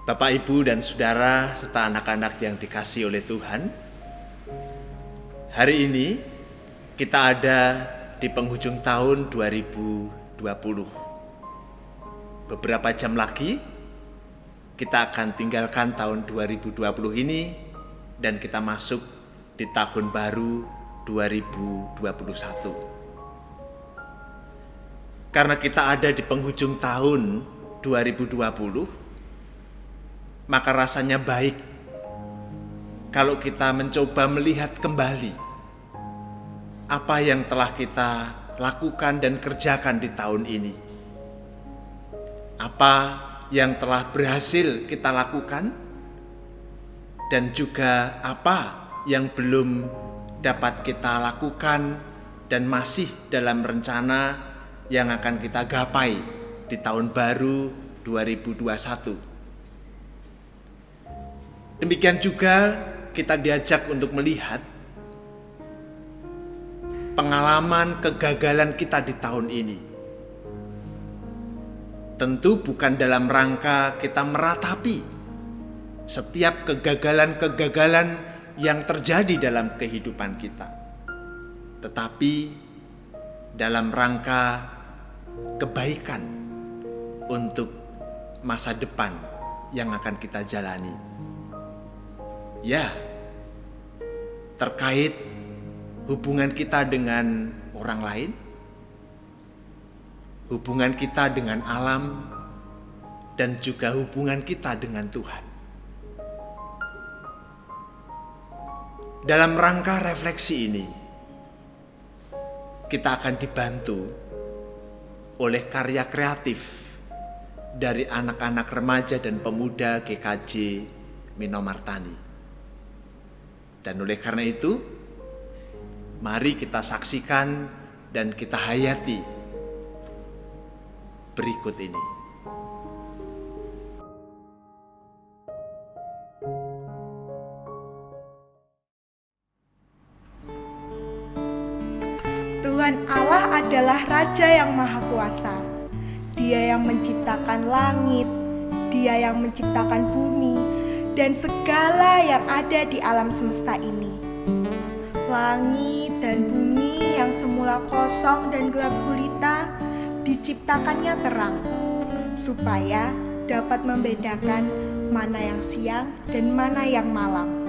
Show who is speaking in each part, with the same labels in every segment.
Speaker 1: Bapak, Ibu, dan Saudara, serta anak-anak yang dikasihi oleh Tuhan. Hari ini kita ada di penghujung tahun 2020. Beberapa jam lagi kita akan tinggalkan tahun 2020 ini dan kita masuk di tahun baru 2021. Karena kita ada di penghujung tahun 2020, maka rasanya baik kalau kita mencoba melihat kembali apa yang telah kita lakukan dan kerjakan di tahun ini. Apa yang telah berhasil kita lakukan dan juga apa yang belum dapat kita lakukan dan masih dalam rencana yang akan kita gapai di tahun baru 2021. Demikian juga kita diajak untuk melihat pengalaman kegagalan kita di tahun ini. Tentu bukan dalam rangka kita meratapi setiap kegagalan-kegagalan yang terjadi dalam kehidupan kita, tetapi dalam rangka kebaikan untuk masa depan yang akan kita jalani. Ya, terkait hubungan kita dengan orang lain, hubungan kita dengan alam, dan juga hubungan kita dengan Tuhan. Dalam rangka refleksi ini, kita akan dibantu oleh karya kreatif dari anak-anak remaja dan pemuda GKJ Minomartani. Dan oleh karena itu, mari kita saksikan dan kita hayati berikut ini.
Speaker 2: Tuhan Allah adalah Raja yang Maha Kuasa. Dia yang menciptakan langit, Dia yang menciptakan bumi, dan segala yang ada di alam semesta ini. Langit dan bumi yang semula kosong dan gelap gulita diciptakannya terang, supaya dapat membedakan mana yang siang dan mana yang malam.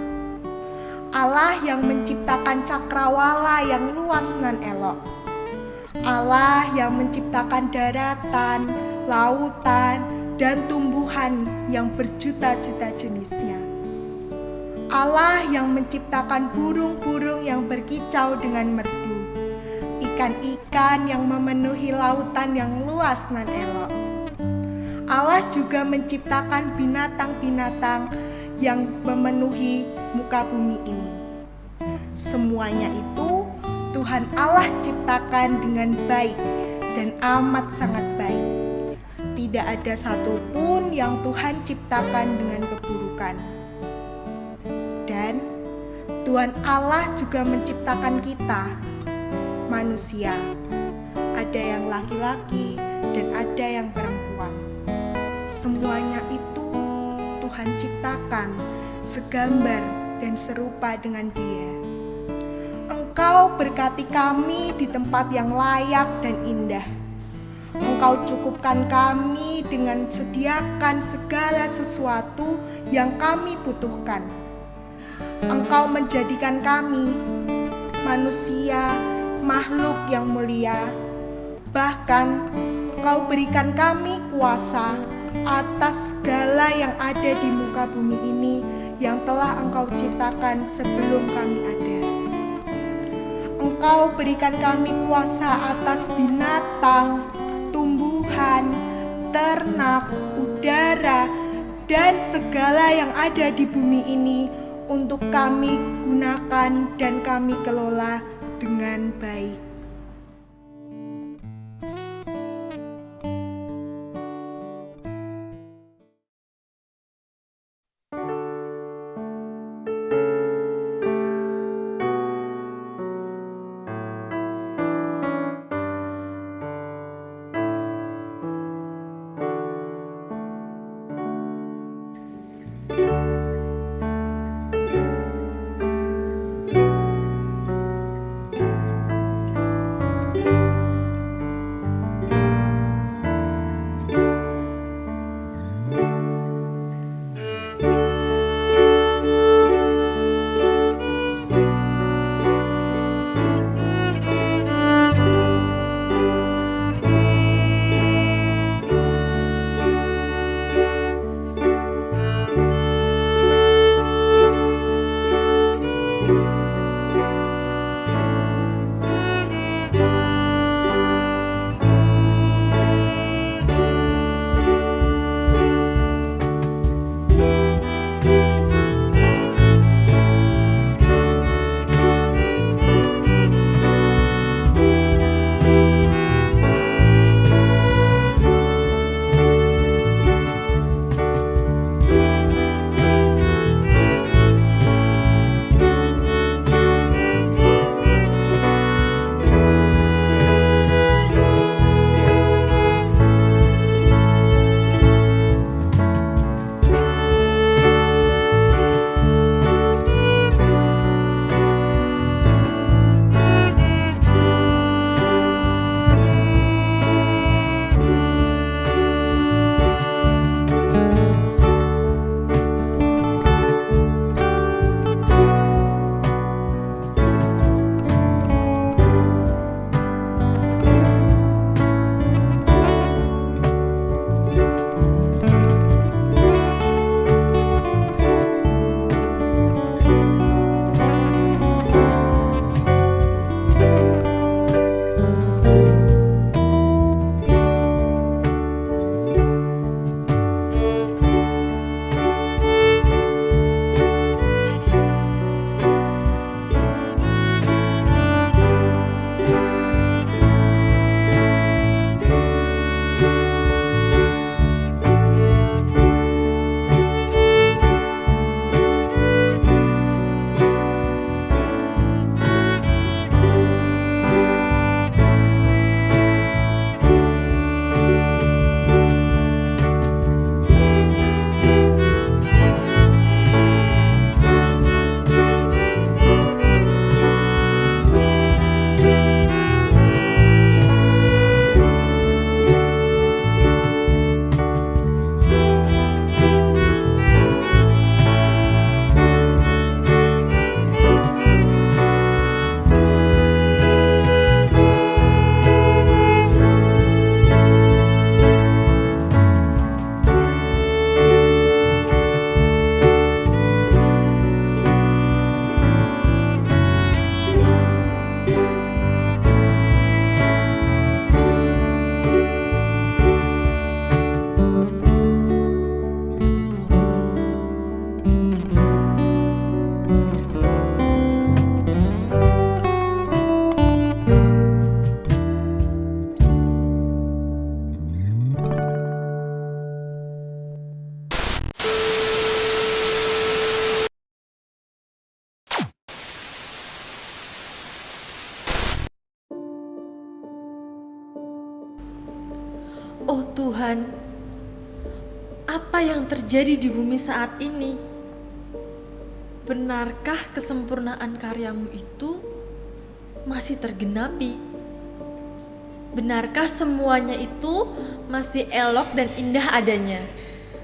Speaker 2: Allah yang menciptakan cakrawala yang luas nan elok. Allah yang menciptakan daratan, lautan, dan tumbuhan yang berjuta-juta jenisnya. Allah yang menciptakan burung-burung yang berkicau dengan merdu, ikan-ikan yang memenuhi lautan yang luas nan elok. Allah juga menciptakan binatang-binatang yang memenuhi muka bumi ini. Semuanya itu Tuhan Allah ciptakan dengan baik dan amat sangat baik. Tidak ada satupun yang Tuhan ciptakan dengan keburukan. Dan Tuhan Allah juga menciptakan kita, manusia. Ada yang laki-laki dan ada yang perempuan. Semuanya itu Tuhan ciptakan segambar dan serupa dengan Dia. Engkau berkati kami di tempat yang layak dan indah. Engkau cukupkan kami dengan sediakan segala sesuatu yang kami butuhkan. Engkau menjadikan kami manusia, makhluk yang mulia. Bahkan Engkau berikan kami kuasa atas segala yang ada di muka bumi ini yang telah Engkau ciptakan sebelum kami ada. Engkau berikan kami kuasa atas binatang, tumbuhan, ternak, udara, dan segala yang ada di bumi ini untuk kami gunakan dan kami kelola dengan baik.
Speaker 3: Oh Tuhan, apa yang terjadi di bumi saat ini? Benarkah kesempurnaan karyamu itu masih tergenapi? Benarkah semuanya itu masih elok dan indah adanya,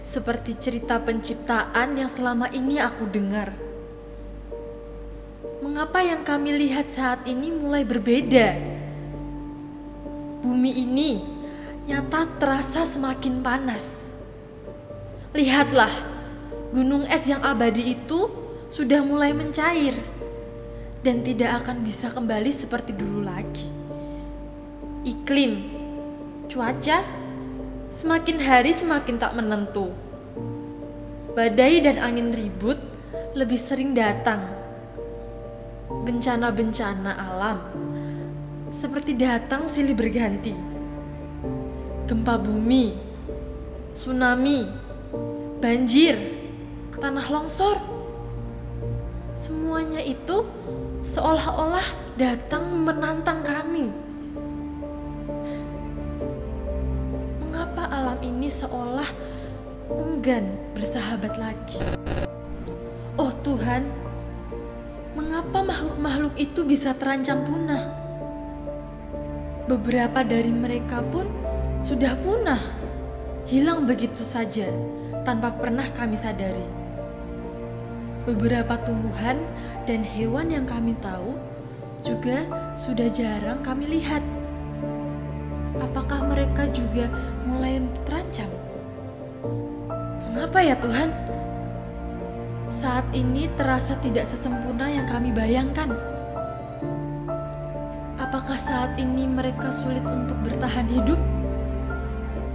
Speaker 3: seperti cerita penciptaan yang selama ini aku dengar? Mengapa yang kami lihat saat ini mulai berbeda? Bumi ini nyata terasa semakin panas. Lihatlah, gunung es yang abadi itu sudah mulai mencair dan tidak akan bisa kembali seperti dulu lagi. Iklim, cuaca, semakin hari semakin tak menentu. Badai dan angin ribut lebih sering datang. Bencana-bencana alam seperti datang silih berganti. Gempa bumi, tsunami, banjir, tanah longsor. Semuanya itu seolah-olah datang menantang kami. Mengapa alam ini seolah enggan bersahabat lagi? Oh Tuhan, mengapa makhluk-makhluk itu bisa terancam punah? Beberapa dari mereka pun sudah punah, hilang begitu saja tanpa pernah kami sadari. Beberapa tumbuhan dan hewan yang kami tahu juga sudah jarang kami lihat. Apakah mereka juga mulai terancam? Mengapa ya Tuhan? Saat ini terasa tidak sesempurna yang kami bayangkan. Apakah saat ini mereka sulit untuk bertahan hidup?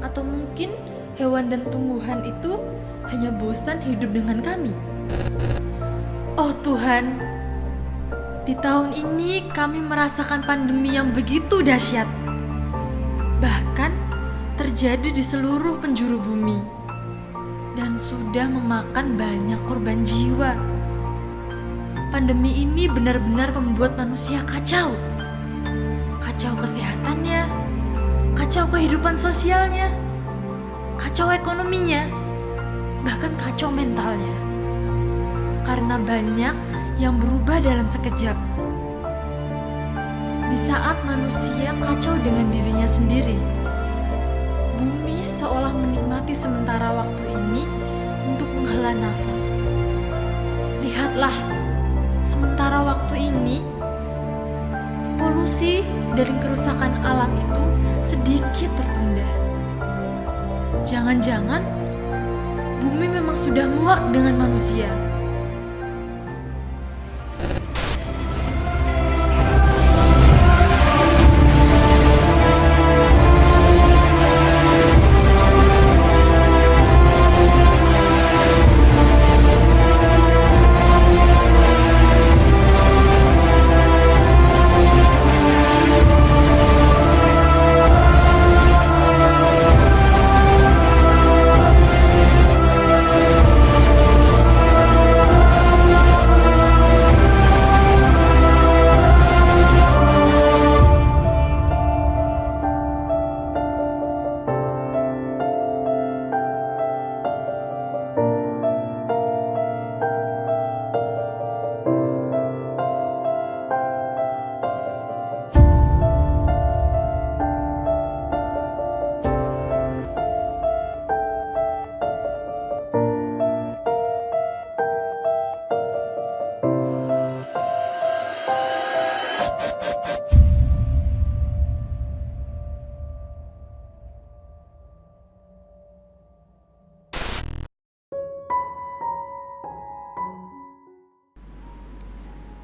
Speaker 3: Atau mungkin hewan dan tumbuhan itu hanya bosan hidup dengan kami? Oh Tuhan, di tahun ini kami merasakan pandemi yang begitu dahsyat. Bahkan terjadi di seluruh penjuru bumi dan sudah memakan banyak korban jiwa. Pandemi ini benar-benar membuat manusia kacau. Kacau kesehatannya, kacau kehidupan sosialnya, kacau ekonominya, bahkan kacau mentalnya. Karena banyak yang berubah dalam sekejap. Di saat manusia kacau dengan dirinya sendiri, bumi seolah menikmati sementara waktu ini untuk menghela nafas. Lihatlah, sementara waktu ini, polusi dan kerusakan alam itu sedikit tertunda. Jangan-jangan bumi memang sudah muak dengan manusia.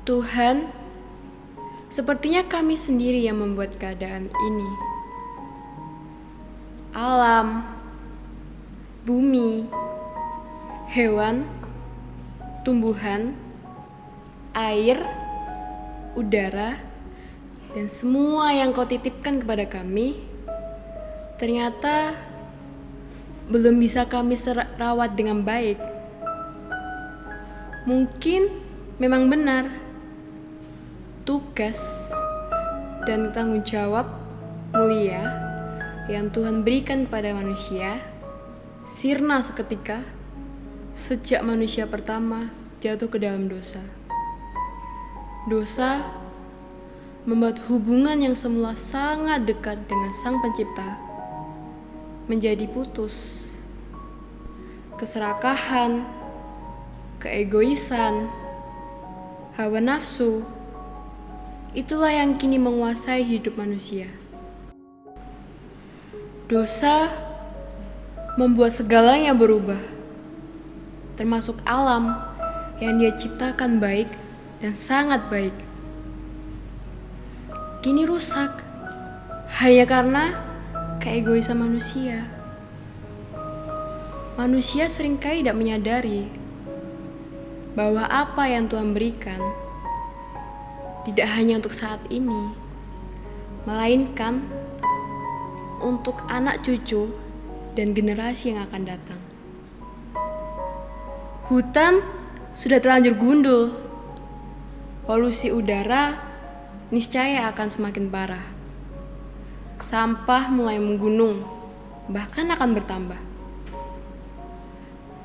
Speaker 4: Tuhan, sepertinya kami sendiri yang membuat keadaan ini. Alam, bumi, hewan, tumbuhan, air, udara, dan semua yang Kau titipkan kepada kami, ternyata belum bisa kami rawat dengan baik. Mungkin memang benar tugas dan tanggung jawab mulia yang Tuhan berikan kepada manusia sirna seketika sejak manusia pertama jatuh ke dalam dosa. Dosa membuat hubungan yang semula sangat dekat dengan Sang Pencipta menjadi putus. Keserakahan, keegoisan, hawa nafsu, itulah yang kini menguasai hidup manusia. Dosa membuat segalanya berubah, termasuk alam yang Dia ciptakan baik dan sangat baik. Kini rusak hanya karena keegoisan manusia. Manusia seringkali tidak menyadari bahwa apa yang Tuhan berikan tidak hanya untuk saat ini, melainkan untuk anak cucu dan generasi yang akan datang. Hutan sudah terlanjur gundul. Polusi udara niscaya akan semakin parah. Sampah mulai menggunung, bahkan akan bertambah.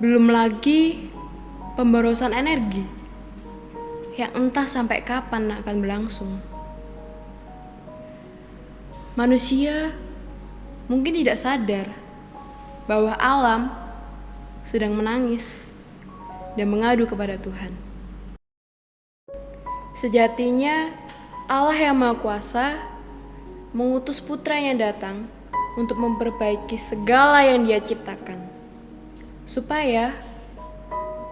Speaker 4: Belum lagi pemborosan energi yang entah sampai kapan akan berlangsung. Manusia mungkin tidak sadar bahwa alam sedang menangis dan mengadu kepada Tuhan. Sejatinya Allah yang Maha Kuasa mengutus putranya datang untuk memperbaiki segala yang Dia ciptakan, supaya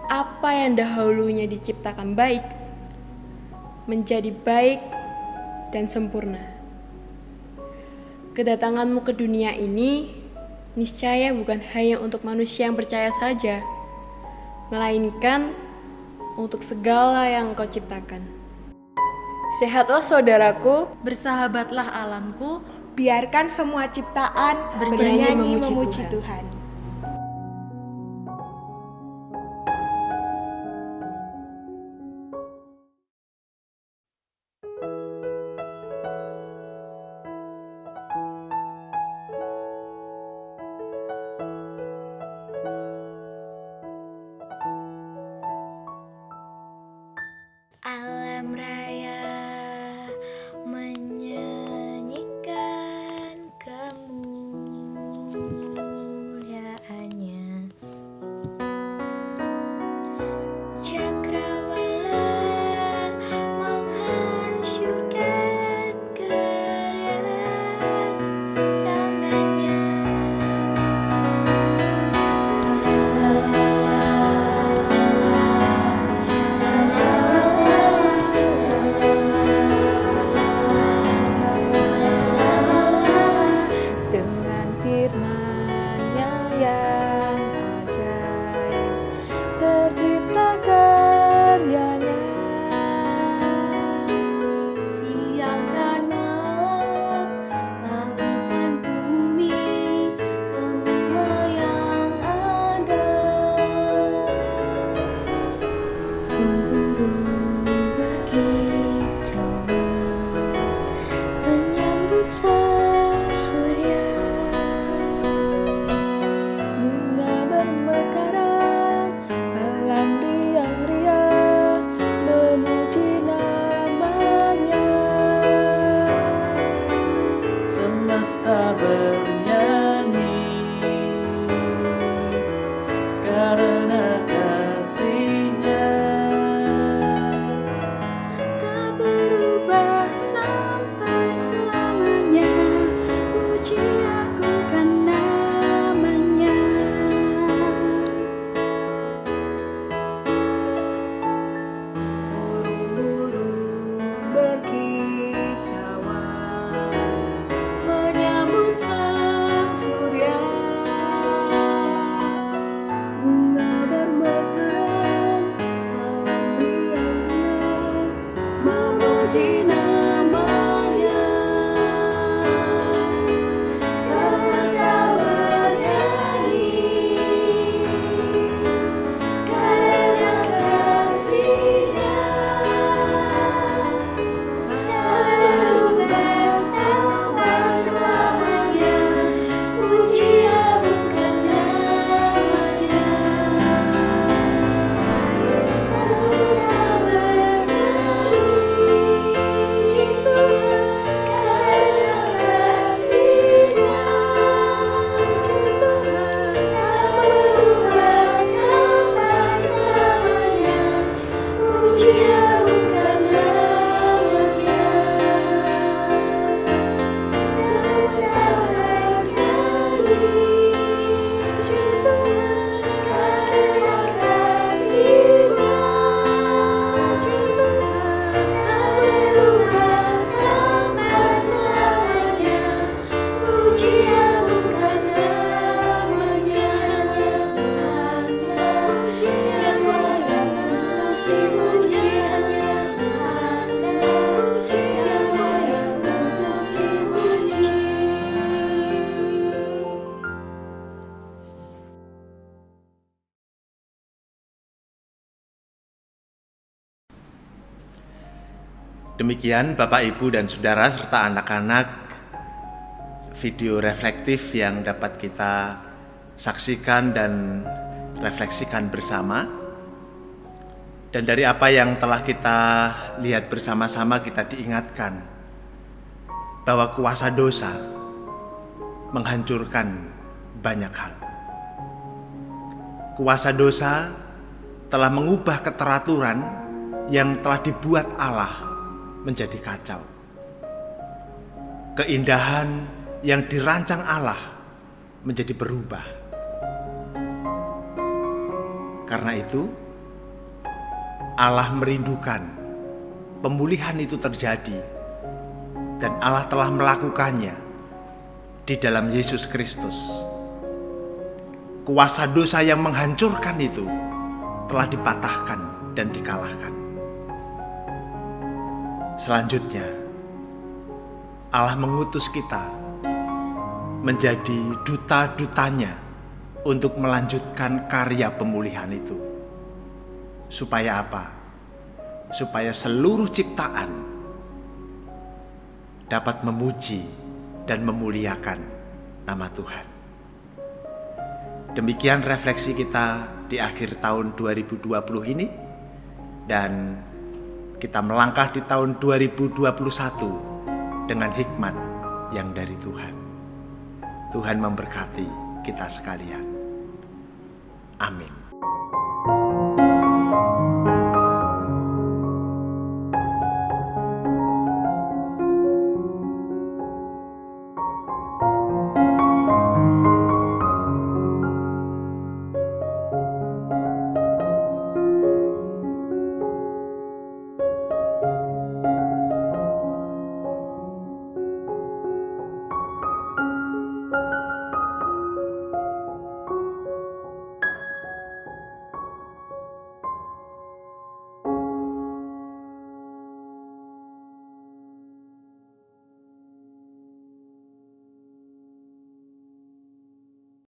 Speaker 4: apa yang dahulunya diciptakan baik menjadi baik dan sempurna. Kedatanganmu ke dunia ini niscaya bukan hanya untuk manusia yang percaya saja, melainkan untuk segala yang Engkau ciptakan. Sehatlah saudaraku,
Speaker 3: Bersahabatlah alamku,
Speaker 2: Biarkan semua ciptaan
Speaker 4: Bernyanyi
Speaker 2: bernyanyi
Speaker 4: memuji
Speaker 2: memuji
Speaker 4: Tuhan.
Speaker 2: Tuhan.
Speaker 5: Alam raya menyanyikan kemuliaan
Speaker 1: Demikian Bapak, Ibu, dan Saudara serta anak-anak, video reflektif yang dapat kita saksikan dan refleksikan bersama. Dan dari apa yang telah kita lihat bersama-sama, kita diingatkan bahwa kuasa dosa menghancurkan banyak hal. Kuasa dosa telah mengubah keteraturan yang telah dibuat Allah menjadi kacau. Keindahan yang dirancang Allah menjadi berubah. Karena itu, Allah merindukan pemulihan itu terjadi, dan Allah telah melakukannya di dalam Yesus Kristus. Kuasa dosa yang menghancurkan itu telah dipatahkan dan dikalahkan. Selanjutnya, Allah mengutus kita menjadi duta-dutanya untuk melanjutkan karya pemulihan itu. Supaya apa? Supaya seluruh ciptaan dapat memuji dan memuliakan nama Tuhan. Demikian refleksi kita di akhir tahun 2020 ini, dan kita melangkah di tahun 2021 dengan hikmat yang dari Tuhan. Tuhan memberkati kita sekalian. Amin.